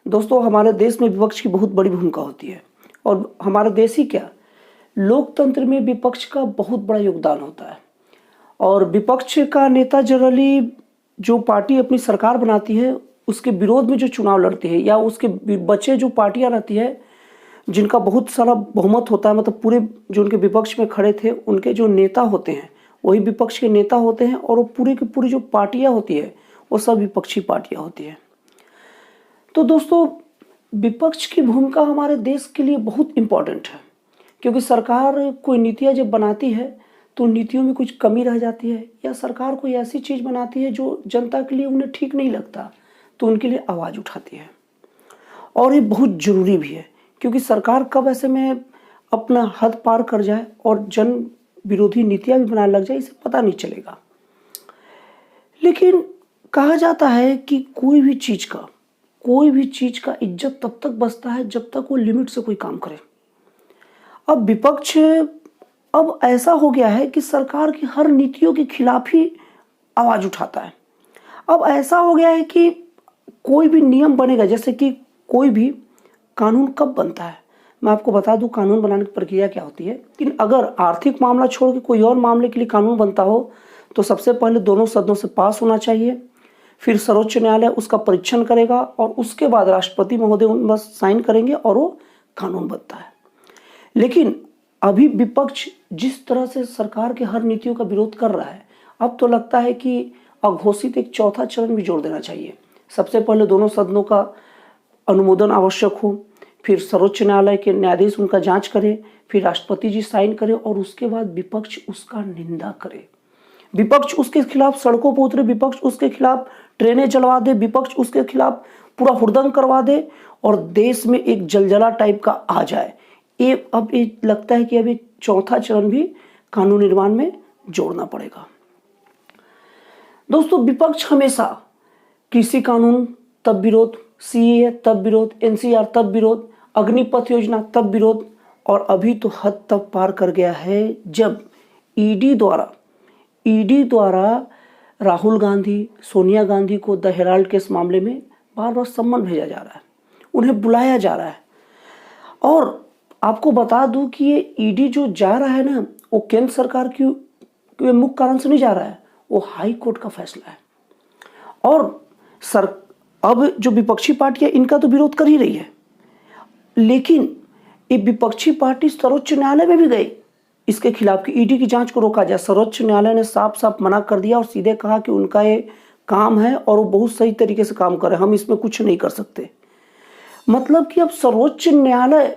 दोस्तों, हमारे देश में विपक्ष की बहुत बड़ी भूमिका होती है और हमारा देश ही क्या, लोकतंत्र में विपक्ष का बहुत बड़ा योगदान होता है। और विपक्ष का नेता जनरली जो पार्टी अपनी सरकार बनाती है उसके विरोध में जो चुनाव लड़ती है या उसके बचे जो पार्टियां रहती है जिनका बहुत सारा बहुमत होता है, मतलब पूरे जो उनके विपक्ष में खड़े थे उनके जो नेता होते हैं वही विपक्ष के नेता होते हैं और वो पूरी की पूरी जो पार्टियां होती है वो सब विपक्षी पार्टियां होती है। तो दोस्तों, विपक्ष की भूमिका हमारे देश के लिए बहुत इम्पॉर्टेंट है, क्योंकि सरकार कोई नीतियाँ जब बनाती है तो नीतियों में कुछ कमी रह जाती है या सरकार कोई ऐसी चीज़ बनाती है जो जनता के लिए उन्हें ठीक नहीं लगता तो उनके लिए आवाज़ उठाती है। और ये बहुत ज़रूरी भी है, क्योंकि सरकार कब ऐसे में अपना हद पार कर जाए और जन विरोधी नीतियाँ भी बनाने लग जाए इसे पता नहीं चलेगा। लेकिन कहा जाता है कि कोई भी चीज़ का इज्जत तब तक बचता है जब तक वो लिमिट से कोई काम करे। अब विपक्ष अब ऐसा हो गया है कि सरकार की हर नीतियों के खिलाफ ही आवाज़ उठाता है। अब ऐसा हो गया है कि कोई भी नियम बनेगा, जैसे कि कोई भी कानून कब बनता है, मैं आपको बता दूं कानून बनाने की प्रक्रिया क्या होती है। लेकिन अगर आर्थिक मामला छोड़ के कोई और मामले के लिए कानून बनता हो तो सबसे पहले दोनों सदनों से पास होना चाहिए, फिर सर्वोच्च न्यायालय उसका परीक्षण करेगा और उसके बाद राष्ट्रपति महोदय उन बस साइन करेंगे और वो कानून बनता है। लेकिन अभी विपक्ष जिस तरह से सरकार के हर नीतियों का विरोध कर रहा है, अब तो लगता है कि अघोषित एक चौथा चरण भी जोड़ देना चाहिए। सबसे पहले दोनों सदनों का अनुमोदन आवश्यक हो, फिर सर्वोच्च न्यायालय के न्यायाधीश उनका जांच करें, फिर राष्ट्रपति जी साइन करें और उसके बाद विपक्ष उसका निंदा करे। विपक्ष उसके खिलाफ सड़कों पर उतरे, विपक्ष उसके खिलाफ ट्रेनें चलवा दे, विपक्ष उसके खिलाफ पूरा हुड़दंग करवा दे और देश में एक जलजला टाइप का आ जाए। अब ये लगता है कि अब एक चौथा चरण भी कानून निर्माण में जोड़ना पड़ेगा। दोस्तों, विपक्ष हमेशा कृषि कानून तब विरोध, सीएए तब विरोध, एनसीआर तब विरोध, अग्निपथ योजना तब विरोध, और अभी तो हद तक पार कर गया है जब ईडी द्वारा राहुल गांधी, सोनिया गांधी को द हेराल्ड केस मामले में बार बार सम्मन भेजा जा रहा है, उन्हें बुलाया जा रहा है। और आपको बता दूं कि ये ईडी जो जा रहा है ना, वो केंद्र सरकार के मुख्य कारण से नहीं जा रहा है, वो हाई कोर्ट का फैसला है। और अब जो विपक्षी पार्टियां इनका तो विरोध कर ही रही है, लेकिन ये विपक्षी पार्टी सर्वोच्च न्यायालय में भी गई इसके खिलाफ कि ईडी की जांच को रोका जाए। सर्वोच्च न्यायालय ने साफ साफ मना कर दिया और सीधे कहा कि उनका ये काम है और वो बहुत सही तरीके से काम कर रहे हैं, हम इसमें कुछ नहीं कर सकते। मतलब कि अब सर्वोच्च न्यायालय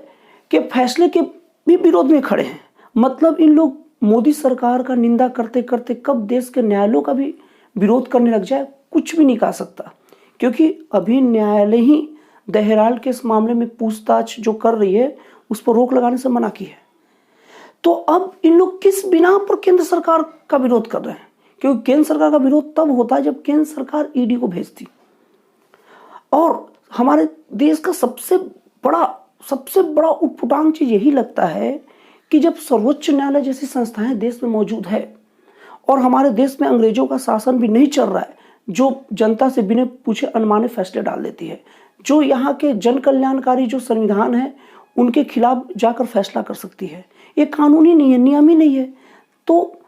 के फैसले के भी विरोध में खड़े हैं। मतलब इन लोग मोदी सरकार का निंदा करते करते कब देश के न्यायालयों का भी विरोध करने लग जाए कुछ भी नहीं कहा सकता, क्योंकि अभी न्यायालय ही द हेराल्ड के इस मामले में पूछताछ जो कर रही है उस पर रोक लगाने से मना की है। तो अब इन लोग किस बिना पर केंद्र सरकार का विरोध कर रहे हैं? क्योंकि केंद्र सरकार का विरोध तब होता है जब केंद्र सरकार ईडी को भेजती। और हमारे देश का सबसे बड़ा उटपटांग चीज यही लगता है कि जब सर्वोच्च न्यायालय जैसी संस्थाएं देश में मौजूद है और हमारे देश में अंग्रेजों का शासन भी नहीं चल रहा है, जो जनता से बिना पूछे अनमाने फैसले डाल देती है, जो यहाँ के जन कल्याणकारी जो संविधान है उनके खिलाफ जाकर फैसला कर सकती है, ये कानूनी नहीं है, नियम ही नहीं है, तो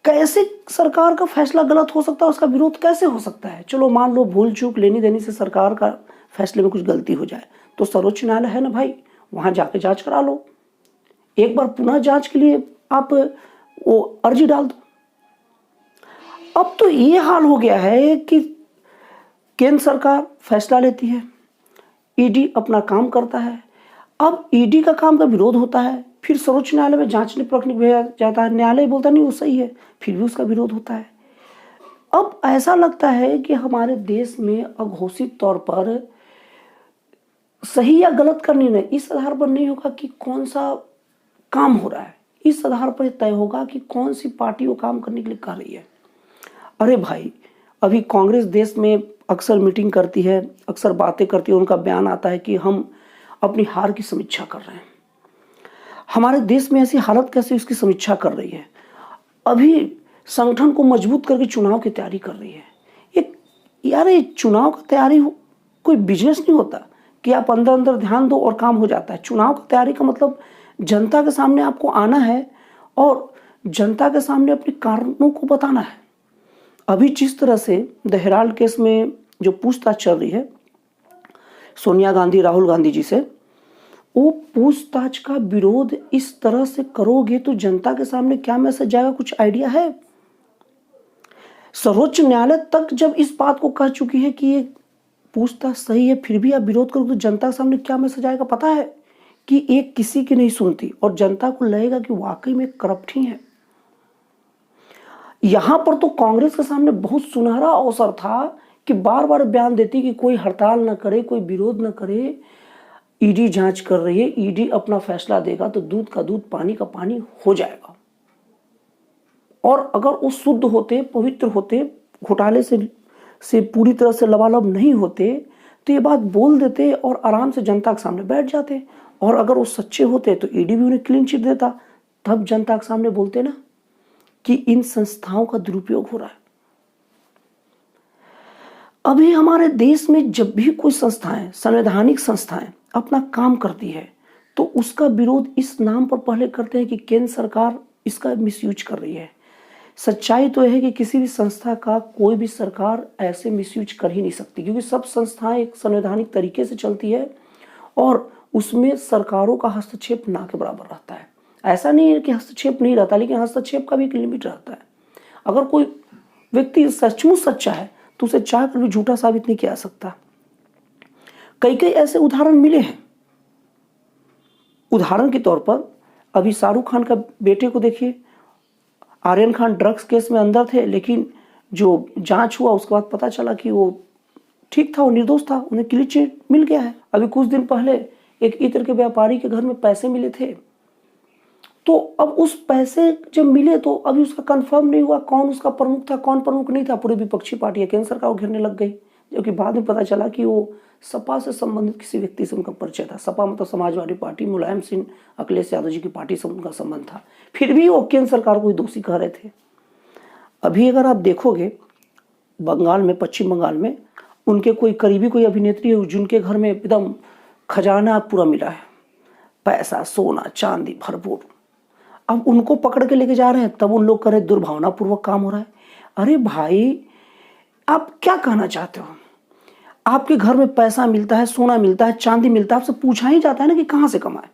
कैसे सरकार का फैसला गलत हो सकता है, उसका विरोध कैसे हो सकता है? चलो मान लो भूल चूक लेनी देनी से सरकार का फैसले में कुछ गलती हो जाए तो सर्वोच्च न्यायालय है ना भाई, वहां जाके जांच करा लो, एक बार पुनः जांच के लिए आप वो अर्जी डाल दो। अब तो ये हाल हो गया है कि केंद्र सरकार फैसला लेती है, ईडी अपना काम करता है, अब ईडी का काम का विरोध होता है, फिर सर्वोच्च न्यायालय में जांचने परखने भेजा जाता है, न्यायालय बोलता नहीं वो सही है, फिर भी उसका विरोध होता है। अब ऐसा लगता है कि हमारे देश में अघोषित तौर पर सही या गलत का निर्णय इस आधार पर नहीं होगा कि कौन सा काम हो रहा है, इस आधार पर तय होगा कि कौन सी पार्टी वो काम करने के लिए कह रही है। अरे भाई, अभी कांग्रेस देश में अक्सर मीटिंग करती है, अक्सर बातें करती है, उनका बयान आता है कि हम अपनी हार की समीक्षा कर रहे हैं। हमारे देश में ऐसी हालत कैसे उसकी समीक्षा कर रही है? अभी संगठन को मजबूत करके चुनाव की तैयारी कर रही है। ये चुनाव की तैयारी कोई बिजनेस नहीं होता कि आप अंदर अंदर ध्यान दो और काम हो जाता है। चुनाव की तैयारी का मतलब जनता के सामने आपको आना है और जनता के सामने अपने कारणों को बताना है। अभी जिस तरह से द हेराल्ड केस में जो पूछताछ चल रही है सोनिया गांधी राहुल गांधी जी से, वो पूछताछ का विरोध इस तरह से करोगे तो जनता के सामने क्या मैसेज जाएगा, कुछ आइडिया है? सर्वोच्च न्यायालय तक जब इस बात को कह चुकी है कि ये पूछताछ सही है, फिर भी आप विरोध करोगे तो जनता के सामने क्या मैसेज आएगा पता है? कि एक किसी की नहीं सुनती और जनता को लगेगा कि वाकई में करप्ट ही है। यहां पर तो कांग्रेस के सामने बहुत सुनहरा अवसर था कि बार बार बयान देती कि कोई हड़ताल न करे, कोई विरोध न करे, ईडी जांच कर रही है, ईडी अपना फैसला देगा तो दूध का दूध पानी का पानी हो जाएगा। और अगर वो शुद्ध होते, पवित्र होते, घोटाले से पूरी तरह से लबालब नहीं होते तो ये बात बोल देते और आराम से जनता के सामने बैठ जाते। और अगर वो सच्चे होते तो ईडी भी उन्हें क्लीन चिट देता, तब जनता के सामने बोलते ना कि इन संस्थाओं का दुरुपयोग हो रहा है। अभी हमारे देश में जब भी कोई संस्थाएं, संवैधानिक संस्थाएं अपना काम करती है तो उसका विरोध इस नाम पर पहले करते हैं कि केंद्र सरकार इसका मिसयूज कर रही है। सच्चाई तो है कि किसी भी संस्था का कोई भी सरकार ऐसे मिसयूज कर ही नहीं सकती, क्योंकि सब संस्थाएं एक संवैधानिक तरीके से चलती है और उसमें सरकारों का हस्तक्षेप ना के बराबर रहता है। ऐसा नहीं है कि हस्तक्षेप नहीं रहता, लेकिन हस्तक्षेप का भी एक लिमिट रहता है। अगर कोई व्यक्ति सचमुच सच्चा है तो उसे चाह कर भी झूठा साबित नहीं किया जा सकता। कई कई ऐसे उदाहरण मिले हैं। उदाहरण के तौर पर अभी शाहरुख खान का बेटे को देखिए, आर्यन खान ड्रग्स केस में अंदर थे, लेकिन जो जांच हुआ उसके बाद पता चला कि वो ठीक था, वो निर्दोष था, उन्हें क्लीन चिट मिल गया है। अभी कुछ दिन पहले एक इत्र के व्यापारी के घर में पैसे मिले थे, तो अब उस पैसे जब मिले तो अभी उसका कंफर्म नहीं हुआ कौन उसका प्रमुख था, कौन प्रमुख नहीं था। पूरी विपक्षी पार्टियां केंद्र सरकार को घेरने लग गई, जबकि बाद में पता चला कि वो सपा से संबंधित किसी व्यक्ति से उनका परिचय था। सपा मतलब समाजवादी पार्टी, मुलायम सिंह अखिलेश यादव जी की पार्टी से उनका संबंध था, फिर भी वो केंद्र सरकार को दोषी कह रहे थे। अभी अगर आप देखोगे बंगाल में, पश्चिम बंगाल में उनके कोई करीबी कोई अभिनेत्री है जिनके घर में एकदम खजाना पूरा मिला है, पैसा सोना चांदी भरपूर, अब उनको पकड़ के लेके जा रहे हैं, तब उन लोग कह रहे दुर्भावनापूर्वक काम हो रहा है। अरे भाई, आप क्या कहना चाहते हो? आपके घर में पैसा मिलता है, सोना मिलता है, चांदी मिलता है, आपसे पूछा ही जाता है ना कि कहां से कमाए।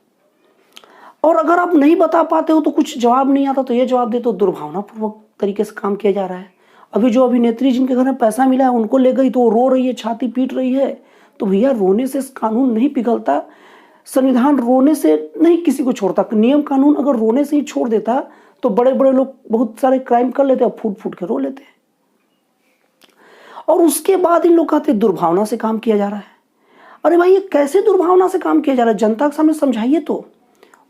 और अगर आप नहीं बता पाते हो तो कुछ जवाब नहीं आता तो ये जवाब देते हो दुर्भावनापूर्वक तरीके से काम किया जा रहा है। अभी जो अभिनेत्री जिनके घर में पैसा मिला है उनको ले गई तो रो रही है, छाती पीट रही है। तो भैया, रोने से कानून नहीं पिघलता, संविधान रोने से नहीं किसी को छोड़ता। नियम कानून अगर रोने से ही छोड़ देता तो बड़े बड़े लोग बहुत सारे क्राइम कर लेते और फूट फूट के रो लेते। और उसके बाद इन लोग कहते दुर्भावना से काम किया जा रहा है। अरे भाई, ये कैसे दुर्भावना से काम किया जा रहा है? जनता के सामने समझाइए तो।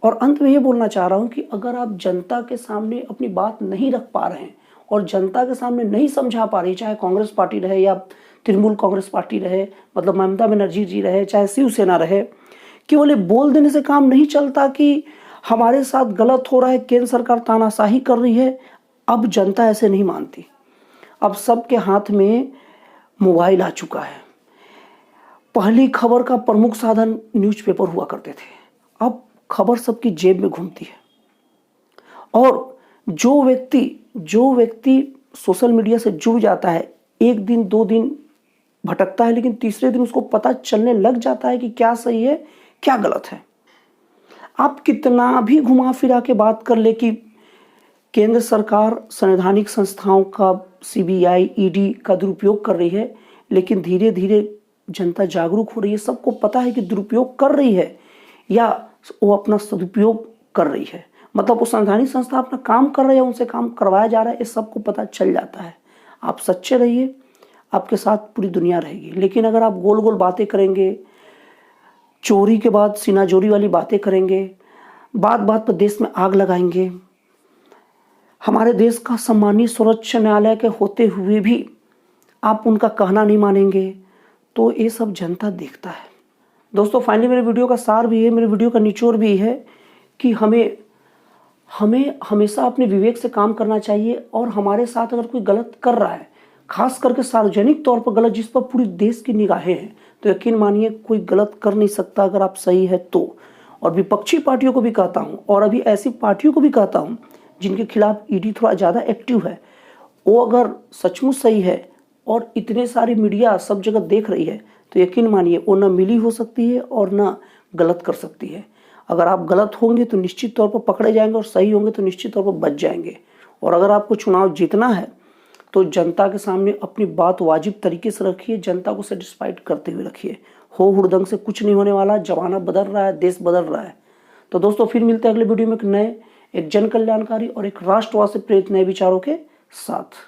और अंत में ये बोलना चाह रहा हूं कि अगर आप जनता के सामने अपनी बात नहीं रख पा रहे हैं और जनता के सामने नहीं समझा पा रही, चाहे कांग्रेस पार्टी रहे या तृणमूल कांग्रेस पार्टी रहे, मतलब ममता बनर्जी जी रहे, चाहे शिवसेना रहे, केवल बोल देने से काम नहीं चलता कि हमारे साथ गलत हो रहा है, केंद्र सरकार तानाशाही कर रही है। अब जनता ऐसे नहीं मानती। अब सबके हाथ में मोबाइल आ चुका है। पहली खबर का प्रमुख साधन न्यूज़पेपर हुआ करते थे, अब खबर सबकी जेब में घूमती है। और जो व्यक्ति सोशल मीडिया से जुड़ जाता है, एक दिन दो दिन भटकता है, लेकिन तीसरे दिन उसको पता चलने लग जाता है कि क्या सही है क्या गलत है। आप कितना भी घुमा फिरा के बात कर ले कि केंद्र सरकार संवैधानिक संस्थाओं का, सीबीआई, ईडी का दुरुपयोग कर रही है, लेकिन धीरे धीरे जनता जागरूक हो रही है। सबको पता है कि दुरुपयोग कर रही है या वो अपना सदुपयोग कर रही है। मतलब वो संवैधानिक संस्था अपना काम कर रही है, उनसे काम करवाया जा रहा है, ये सबको पता चल जाता है। आप सच्चे रहिए, आपके साथ पूरी दुनिया रहेगी। लेकिन अगर आप गोल गोल बातें करेंगे, चोरी के बाद सीनाजोरी वाली बातें करेंगे, बात बात पर देश में आग लगाएंगे, हमारे देश का सम्मानीय सर्वोच्च न्यायालय के होते हुए भी आप उनका कहना नहीं मानेंगे, तो ये सब जनता देखता है। दोस्तों, फाइनली मेरे वीडियो का सार भी है, मेरे वीडियो का निचोड़ भी है कि हमें हमेशा अपने विवेक से काम करना चाहिए। और हमारे साथ अगर कोई गलत कर रहा है, खास करके सार्वजनिक तौर पर गलत, जिस पर पूरी देश की निगाहें हैं, तो यकीन मानिए कोई गलत कर नहीं सकता अगर आप सही है तो। और विपक्षी पार्टियों को भी कहता हूँ, और अभी ऐसी पार्टियों को भी कहता हूँ जिनके खिलाफ ईडी थोड़ा ज़्यादा एक्टिव है, वो अगर सचमुच सही है और इतने सारी मीडिया सब जगह देख रही है, तो यकीन मानिए वो ना मिली हो सकती है और ना गलत कर सकती है। अगर आप गलत होंगे तो निश्चित तौर पर पकड़े जाएंगे, और सही होंगे तो निश्चित तौर पर बच जाएंगे। और अगर आपको चुनाव जीतना है तो जनता के सामने अपनी बात वाजिब तरीके से रखिए, जनता को सेटिस्फाइड करते हुए रखिए। हो हुड़दंग से कुछ नहीं होने वाला, जमाना बदल रहा है, देश बदल रहा है। तो दोस्तों फिर मिलते हैं अगले वीडियो में एक नए, एक जन कल्याणकारी और एक राष्ट्रवाद से प्रेरित नए विचारों के साथ।